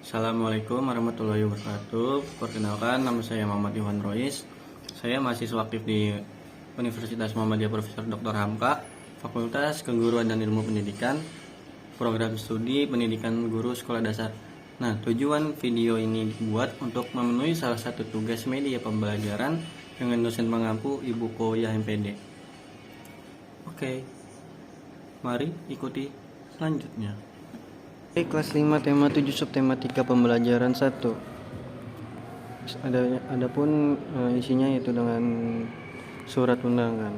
Assalamualaikum warahmatullahi wabarakatuh. Perkenalkan, nama saya Muhammad Iwan Rois. Saya mahasiswa aktif di Universitas Muhammadiyah Profesor Dr. Hamka, Fakultas Keguruan dan Ilmu Pendidikan, Program Studi Pendidikan Guru Sekolah Dasar. Nah, tujuan video ini dibuat untuk memenuhi salah satu tugas media pembelajaran dengan dosen pengampu Ibu Koya MPD. Oke, mari ikuti selanjutnya. Kelas 5 tema 7 subtema 3 pembelajaran 1. Adapun isinya yaitu dengan surat undangan.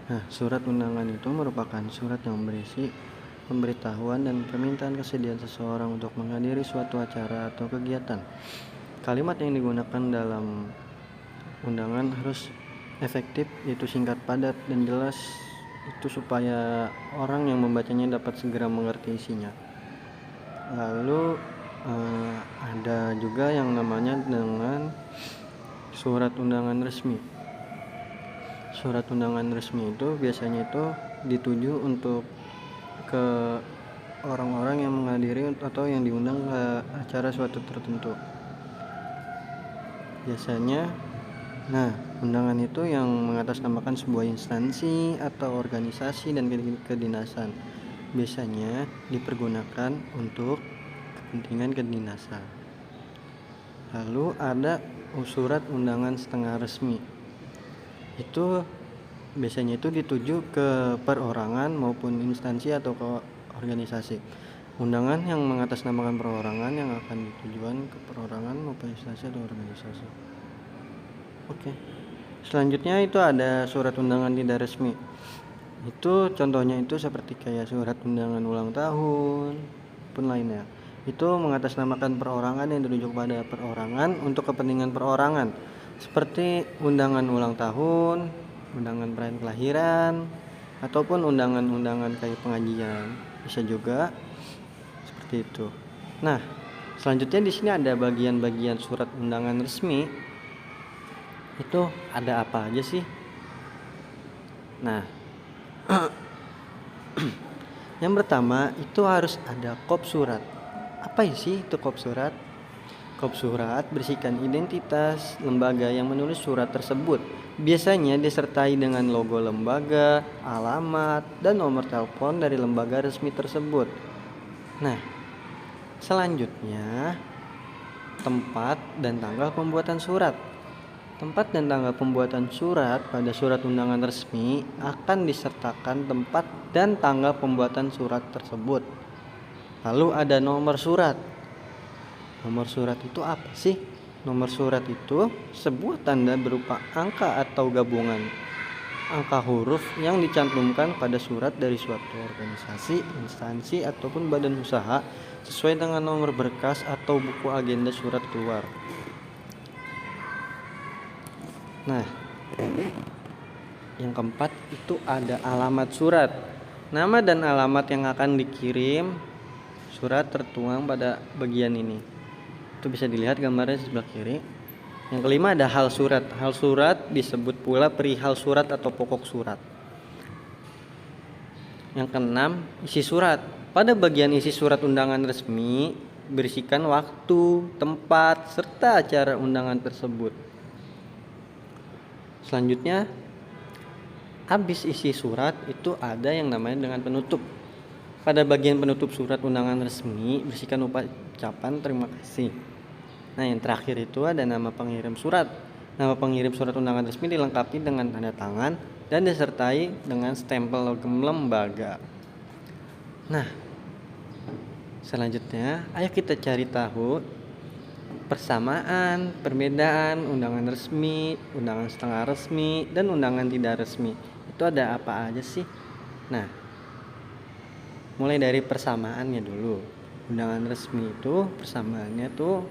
Nah, surat undangan itu merupakan surat yang berisi pemberitahuan dan permintaan kesediaan seseorang untuk menghadiri suatu acara atau kegiatan. Kalimat yang digunakan dalam undangan harus efektif, yaitu singkat, padat, dan jelas, itu supaya orang yang membacanya dapat segera mengerti isinya. Lalu ada juga yang namanya dengan surat undangan resmi. Surat undangan resmi itu biasanya itu dituju untuk ke orang-orang yang menghadiri atau yang diundang ke acara suatu tertentu. Biasanya undangan itu yang mengatasnamakan sebuah instansi atau organisasi dan kedinasan. Biasanya dipergunakan untuk kepentingan kedinasan. Lalu ada surat undangan setengah resmi. Itu biasanya itu dituju ke perorangan maupun instansi atau ke organisasi. Undangan yang mengatasnamakan perorangan yang akan ditujuan ke perorangan maupun instansi atau organisasi. Oke. Selanjutnya itu ada surat undangan tidak resmi. Itu contohnya itu seperti kayak surat undangan ulang tahun pun lainnya. Itu mengatasnamakan perorangan yang dituju kepada perorangan untuk kepentingan perorangan. Seperti undangan ulang tahun, undangan perayaan kelahiran, ataupun undangan-undangan kayak pengajian. Bisa juga seperti itu. Nah, selanjutnya di sini ada bagian-bagian surat undangan resmi. Itu ada apa aja sih? Nah, yang pertama itu harus ada kop surat. Apa sih itu kop surat? Kop surat berisikan identitas lembaga yang menulis surat tersebut. Biasanya disertai dengan logo lembaga, alamat, dan nomor telepon dari lembaga resmi tersebut. Nah, selanjutnya tempat dan tanggal pembuatan surat. Tempat dan tanggal pembuatan surat pada surat undangan resmi akan disertakan tempat dan tanggal pembuatan surat tersebut. Lalu ada nomor surat. Nomor surat itu apa sih? Nomor surat itu sebuah tanda berupa angka atau gabungan angka huruf yang dicantumkan pada surat dari suatu organisasi, instansi, ataupun badan usaha sesuai dengan nomor berkas atau buku agenda surat keluar. Nah, yang keempat itu ada alamat surat. Nama dan alamat yang akan dikirim surat tertuang pada bagian ini. Itu bisa dilihat gambarnya di sebelah kiri. Yang kelima ada hal surat. Hal surat disebut pula perihal surat atau pokok surat. Yang keenam, isi surat. Pada bagian isi surat undangan resmi berisikan waktu, tempat, serta acara undangan tersebut. Selanjutnya, habis isi surat itu ada yang namanya dengan penutup. Pada bagian penutup surat undangan resmi berisikan ucapan terima kasih. Nah, yang terakhir itu ada nama pengirim surat. Nama pengirim surat undangan resmi dilengkapi dengan tanda tangan dan disertai dengan stempel logam lembaga. Nah, selanjutnya ayo kita cari tahu persamaan, perbedaan undangan resmi, undangan setengah resmi, dan undangan tidak resmi. Itu ada apa aja sih? Nah, mulai dari persamaannya dulu. Undangan resmi itu persamaannya tuh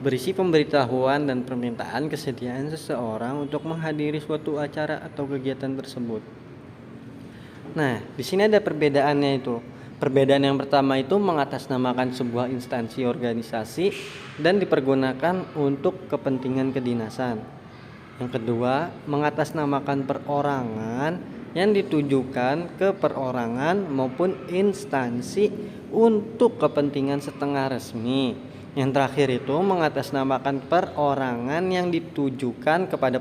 berisi pemberitahuan dan permintaan kesediaan seseorang untuk menghadiri suatu acara atau kegiatan tersebut. Nah, di sini ada perbedaannya itu. Perbedaan yang pertama itu mengatasnamakan sebuah instansi organisasi dan dipergunakan untuk kepentingan kedinasan. Yang kedua, mengatasnamakan perorangan yang ditujukan ke perorangan maupun instansi untuk kepentingan setengah resmi. Yang terakhir itu mengatasnamakan perorangan yang ditujukan kepada